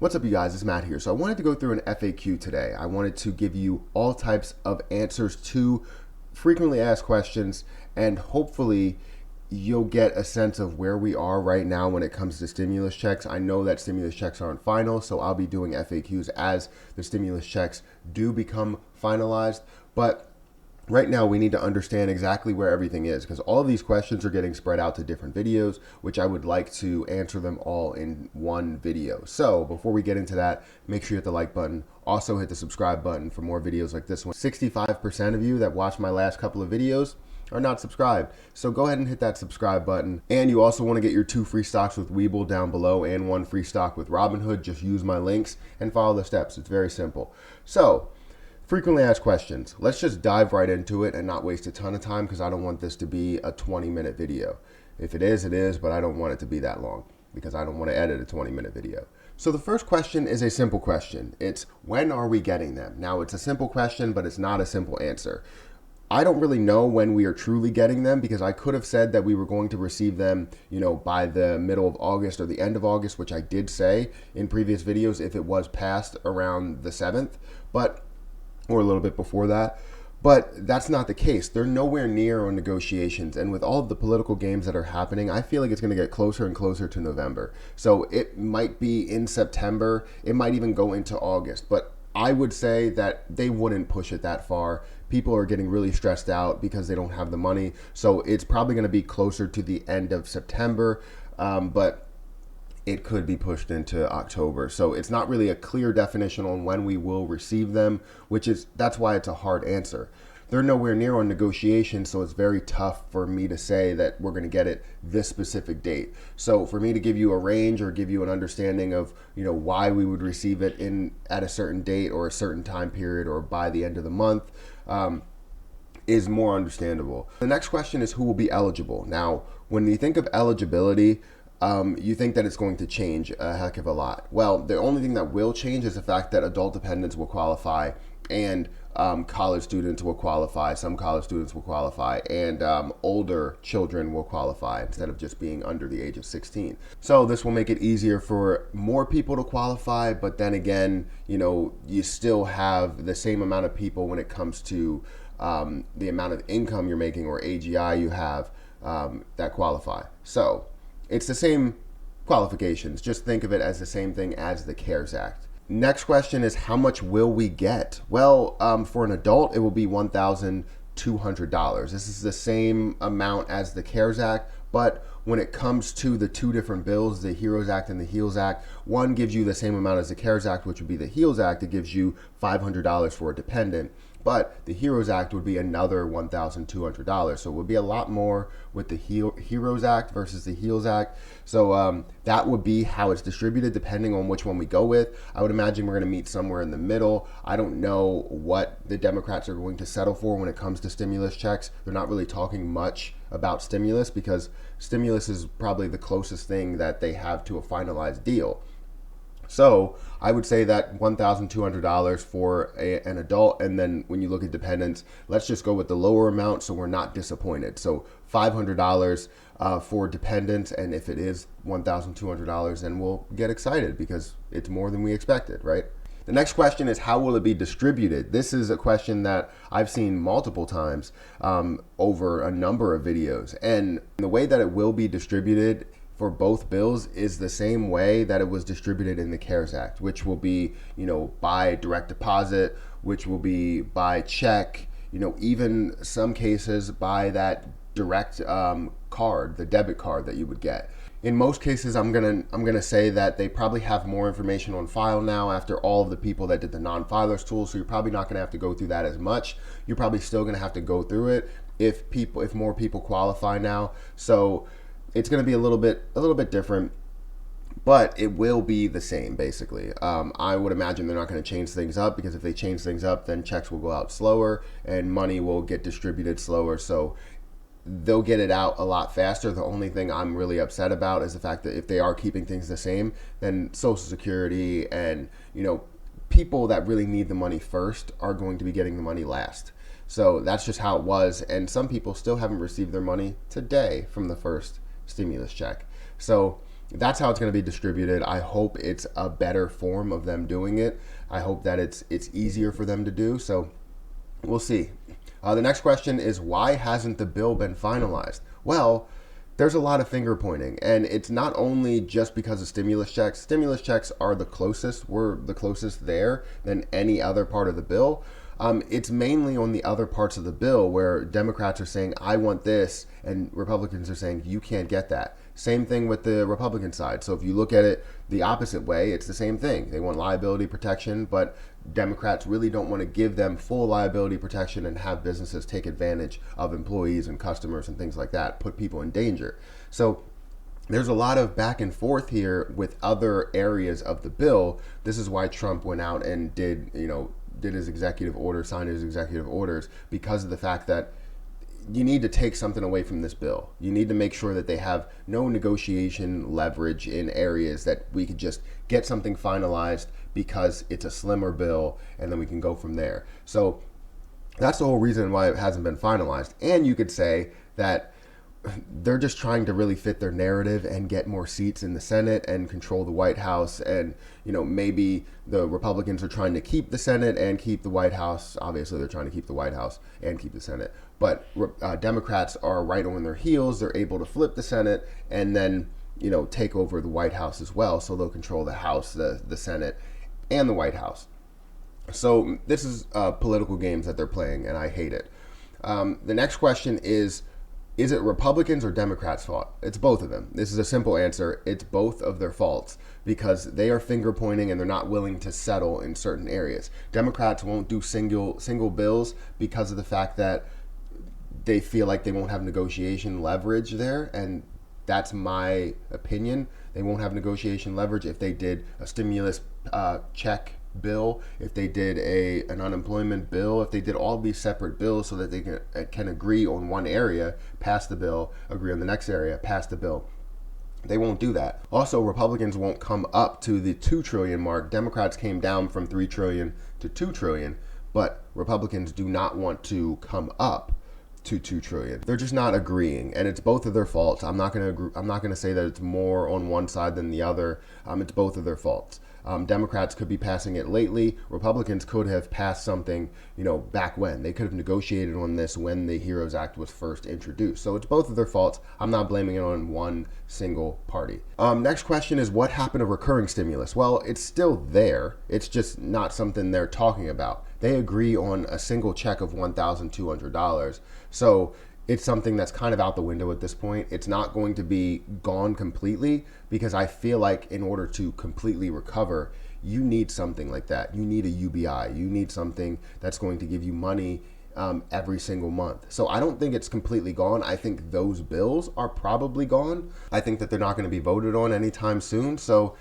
What's up, you guys? It's Matt here. So I wanted to go through an FAQ today. I wanted to give you all types of answers to frequently asked questions, and hopefully you'll get a sense of where we are right now when it comes to stimulus checks. I know that stimulus checks aren't final, so I'll be doing FAQs as the stimulus checks do become finalized. But right now, we need to understand exactly where everything is, because all of these questions are getting spread out to different videos, which I would like to answer them all in one video. So before we get into that, make sure you hit the like button. Also hit the subscribe button for more videos like this one. 65% of you that watched my last couple of videos are not subscribed. So go ahead and hit that subscribe button. And you also want to get your 2 free stocks with Webull down below and 1 free stock with Robinhood. Just use my links and follow the steps. It's very simple. So frequently asked questions. Let's just dive right into it and not waste a ton of time, because I don't want this to be a 20-minute video. If it is, but I don't want it to be that long because I don't want to edit a 20-minute video. So the first question is a simple question. It's, when are we getting them? Now, it's a simple question, but it's not a simple answer. I don't really know when we are truly getting them, because I could have said that we were going to receive them, by the middle of August or the end of August, which I did say in previous videos if it was passed around the 7th, or a little bit before that. But that's not the case. They're nowhere near on negotiations. And with all of the political games that are happening, I feel like it's going to get closer and closer to November. So it might be in September. It might even go into August. But I would say that they wouldn't push it that far. People are getting really stressed out because they don't have the money. So it's probably going to be closer to the end of September. But it could be pushed into October. So it's not really a clear definition on when we will receive them, that's why it's a hard answer. They're nowhere near on negotiation, so it's very tough for me to say that we're going to get it this specific date. So for me to give you a range or give you an understanding of, why we would receive it at a certain date or a certain time period or by the end of the month, is more understandable. The next question is, who will be eligible? Now, when you think of eligibility, you think that it's going to change a heck of a lot. Well, the only thing that will change is the fact that adult dependents will qualify, and college students will qualify, some college students will qualify, and older children will qualify instead of just being under the age of 16. So this will make it easier for more people to qualify, but then again, you still have the same amount of people when it comes to the amount of income you're making or AGI you have that qualify. So it's the same qualifications. Just think of it as the same thing as the CARES Act. Next question is, how much will we get? Well, for an adult, it will be $1,200. This is the same amount as the CARES Act, but when it comes to the 2 different bills, the HEROES Act and the HEALS Act, one gives you the same amount as the CARES Act, which would be the HEALS Act. It gives you $500 for a dependent. But the HEROES Act would be another $1,200. So it would be a lot more with the HEROES Act versus the HEALS Act. So that would be how it's distributed depending on which one we go with. I would imagine we're going to meet somewhere in the middle. I don't know what the Democrats are going to settle for when it comes to stimulus checks. They're not really talking much about stimulus, because stimulus is probably the closest thing that they have to a finalized deal. So I would say that $1,200 for an adult, and then when you look at dependents, let's just go with the lower amount so we're not disappointed. So $500 for dependents, and if it is $1,200, then we'll get excited because it's more than we expected, right? The next question is, how will it be distributed? This is a question that I've seen multiple times over a number of videos, and the way that it will be distributed for both bills is the same way that it was distributed in the CARES Act, which will be, by direct deposit, which will be by check, even some cases by that direct card, the debit card that you would get. In most cases, I'm gonna say that they probably have more information on file now after all of the people that did the non-filers tool, so you're probably not gonna have to go through that as much. You're probably still gonna have to go through it if more people qualify now. So it's going to be a little bit different, but it will be the same, basically. I would imagine they're not going to change things up, because if they change things up, then checks will go out slower and money will get distributed slower. So they'll get it out a lot faster. The only thing I'm really upset about is the fact that if they are keeping things the same, then Social Security and, people that really need the money first are going to be getting the money last. So that's just how it was. And some people still haven't received their money today from the first stimulus check. So that's how it's going to be distributed. I hope it's a better form of them doing it. I hope that it's easier for them to do. So we'll see. The next question is, why hasn't the bill been finalized? Well, there's a lot of finger pointing, and it's not only just because of stimulus checks. Stimulus checks are the closest, we're the closest there than any other part of the bill. It's mainly on the other parts of the bill where Democrats are saying, I want this, and Republicans are saying, you can't get that. Same thing with the Republican side. So if you look at it the opposite way, it's the same thing. They want liability protection, but Democrats really don't want to give them full liability protection and have businesses take advantage of employees and customers and things like that, put people in danger. So there's a lot of back and forth here with other areas of the bill. This is why Trump went out and did his executive order, signed his executive orders, because of the fact that you need to take something away from this bill. You need to make sure that they have no negotiation leverage in areas that we could just get something finalized because it's a slimmer bill, and then we can go from there. So that's the whole reason why it hasn't been finalized. And you could say that they're just trying to really fit their narrative and get more seats in the Senate and control the White House. And, maybe the Republicans are trying to keep the Senate and keep the White House. Obviously, they're trying to keep the White House and keep the Senate. But Democrats are right on their heels. They're able to flip the Senate and then, take over the White House as well. So they'll control the House, the Senate, and the White House. So this is political games that they're playing, and I hate it. The next question is it Republicans or Democrats' fault? It's both of them. This is a simple answer. It's both of their faults because they are finger pointing and they're not willing to settle in certain areas. Democrats won't do single bills because of the fact that they feel like they won't have negotiation leverage there, and that's my opinion. They won't have negotiation leverage if they did a stimulus check bill, if they did an unemployment bill, if they did all these separate bills so that they can agree on one area, pass the bill, agree on the next area, pass the bill. They won't do that. Also, Republicans won't come up to the 2 trillion mark. Democrats came down from 3 trillion to 2 trillion, but Republicans do not want to come up to 2 trillion. They're just not agreeing, and it's both of their faults. I'm not going to say that it's more on one side than the other. It's both of their faults. Democrats could be passing it lately. Republicans could have passed something, back when. They could have negotiated on this when the HEROES Act was first introduced. So it's both of their faults. I'm not blaming it on one single party. Next question is, what happened to recurring stimulus? Well, it's still there. It's just not something they're talking about. They agree on a single check of $1,200. So it's something that's kind of out the window at this point. It's not going to be gone completely because I feel like in order to completely recover, you need something like that. You need a UBI. You need something that's going to give you money every single month. So I don't think it's completely gone. I think those bills are probably gone. I think that they're not going to be voted on anytime soon. So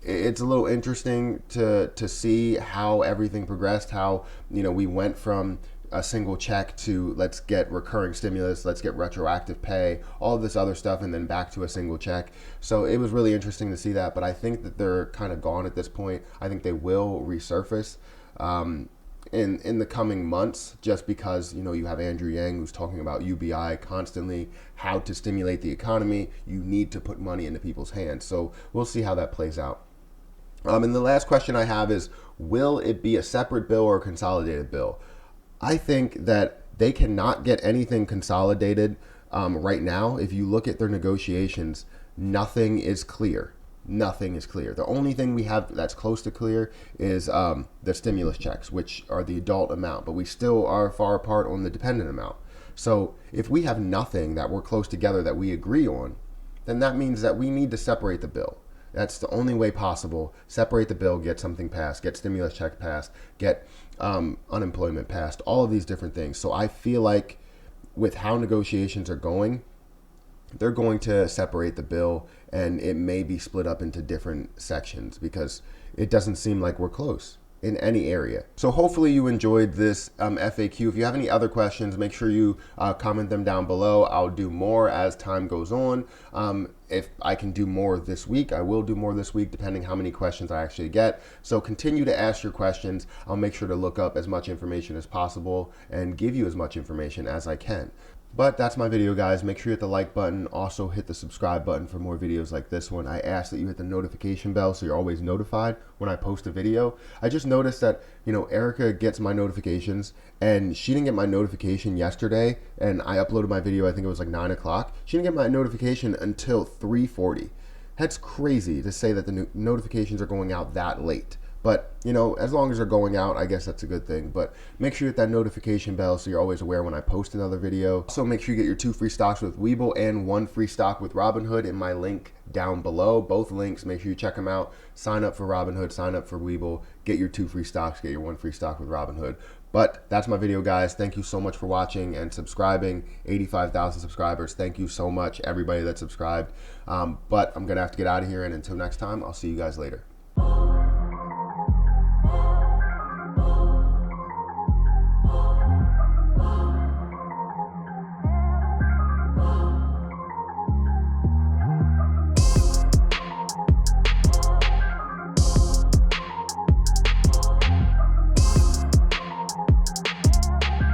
it's a little interesting to see how everything progressed, how, we went from a single check to let's get recurring stimulus, let's get retroactive pay, all of this other stuff, and then back to a single check. So it was really interesting to see that, but I think that they're kind of gone at this point. I think they will resurface in the coming months, just because, you have Andrew Yang who's talking about UBI constantly, how to stimulate the economy. You need to put money into people's hands. So we'll see how that plays out. And the last question I have is, will it be a separate bill or a consolidated bill? I think that they cannot get anything consolidated right now. If you look at their negotiations, nothing is clear. Nothing is clear. The only thing we have that's close to clear is the stimulus checks, which are the adult amount, but we still are far apart on the dependent amount. So if we have nothing that we're close together that we agree on, then that means that we need to separate the bill. That's the only way possible. Separate the bill, get something passed, get stimulus check passed, get unemployment passed, all of these different things. So I feel like with how negotiations are going, they're going to separate the bill, and it may be split up into different sections because it doesn't seem like we're close in any area. So hopefully you enjoyed this FAQ. If you have any other questions, make sure you comment them down below. I'll do more as time goes on. If I can do more this week, I will do more this week, depending how many questions I actually get. So continue to ask your questions. I'll make sure to look up as much information as possible and give you as much information as I can. But that's my video, guys. Make sure you hit the like button. Also hit the subscribe button for more videos like this one. I ask that you hit the notification bell so you're always notified when I post a video. I just noticed that, Erica gets my notifications, and she didn't get my notification yesterday, and I uploaded my video, I think it was like 9 o'clock. She didn't get my notification until 3:40. That's crazy to say that the notifications are going out that late. But, as long as they're going out, I guess that's a good thing. But make sure you hit that notification bell so you're always aware when I post another video. Also, make sure you get your 2 free stocks with Webull and 1 free stock with Robinhood in my link down below. Both links, make sure you check them out. Sign up for Robinhood, sign up for Webull, get your 2 free stocks, get your 1 free stock with Robinhood. But that's my video, guys. Thank you so much for watching and subscribing. 85,000 subscribers. Thank you so much, everybody that subscribed. But I'm going to have to get out of here, and until next time, I'll see you guys later.